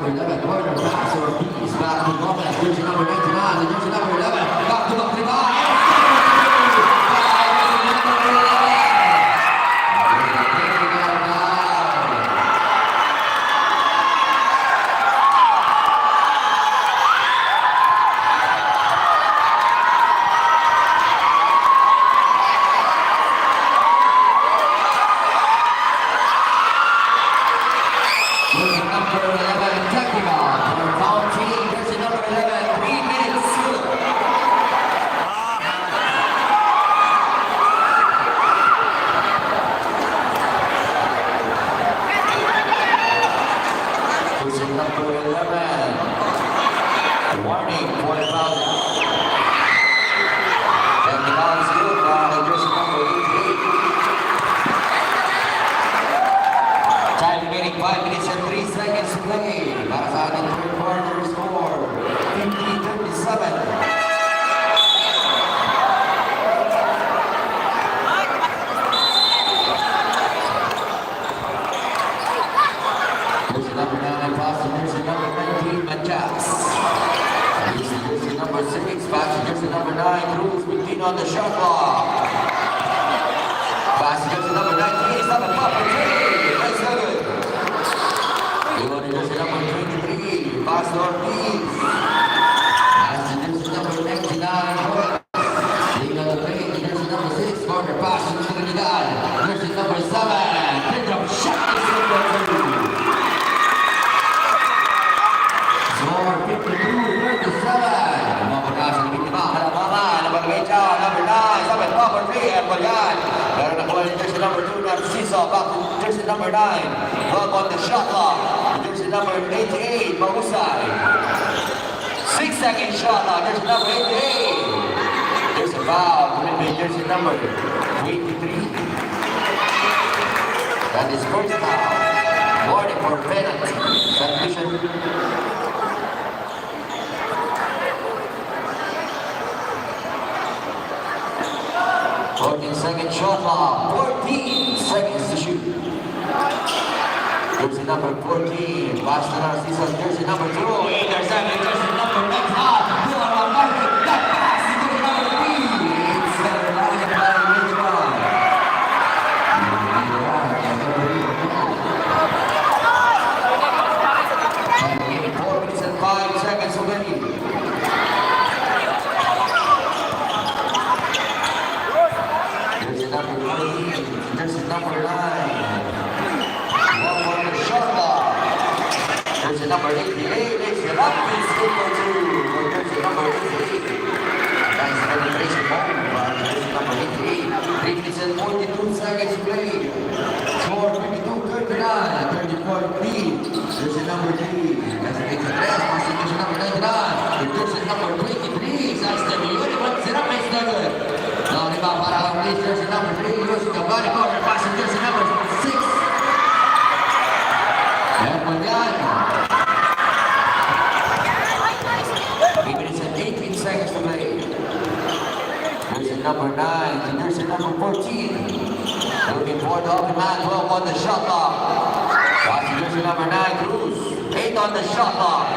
number 11, corner pass or piece back to Gomez. Jersey number 99, the jersey number 11, back to Magriba. Number 11, Tekima, for foul team, jersey number 11, 3 minutes. Jersey number 11, warning for the foul. Tekima is good by jersey number 88. Time remaining 5 minutes and 3 seconds to play. Para sa ating third quarter score, 50-37. Jersey number 9 pass to jersey number 19, Matias. Jersey number 6 pass to jersey number 9, Cruz, 15 on the shot clock. Pass to jersey number 19, stop and pop for 3. Nice good. Jersey number 23, pass to Ortiz. Pass to jersey number 99, leading on the plate, jersey number 6, corner pass to Trinidad. Jersey number 7, pick-up shot is number 2. Score 52-37. Mapagkasa ng Bitima, Halamama, Nabagwecha, number 9, stop and pop for 3, and Bayan. Pero nakuha ni jersey number 2, Narciso, back to jersey number 9. Love on the shot clock. Jersey number 88, Mahusay. 6-second shot clock, jersey number 88. There's a foul commitment, jersey number 23. That is first foul. Warning for penalty. Submission. 14-second shot clock, 14 seconds to shoot. Jersey number 14, pass to Narciso, jersey number 2, intercepted, jersey number 9, that pass to jersey number 3, it's the line by Richmond. Time 4 minutes and 5 seconds already. Jersey number 14, jersey number 9. Jersey number 88 is the Rapid Super 2 for jersey number 88. Nice penetration home by jersey number 88. 3 minutes and 42 seconds played. Score 52-39, 34 lead. Jersey number 3. That's a jersey number 99. With jersey number 23, that's the beautiful Serapis David. Now, lima para ang lead jersey number 3. Using the body corner pass in jersey number 6. And Bayan. 3 minutes and 18 seconds to play. Jersey number 9 to jersey number 14. Looking for the open man, 12 on the shot clock. Pass to jersey number 9, Cruz. 8 on the shot clock.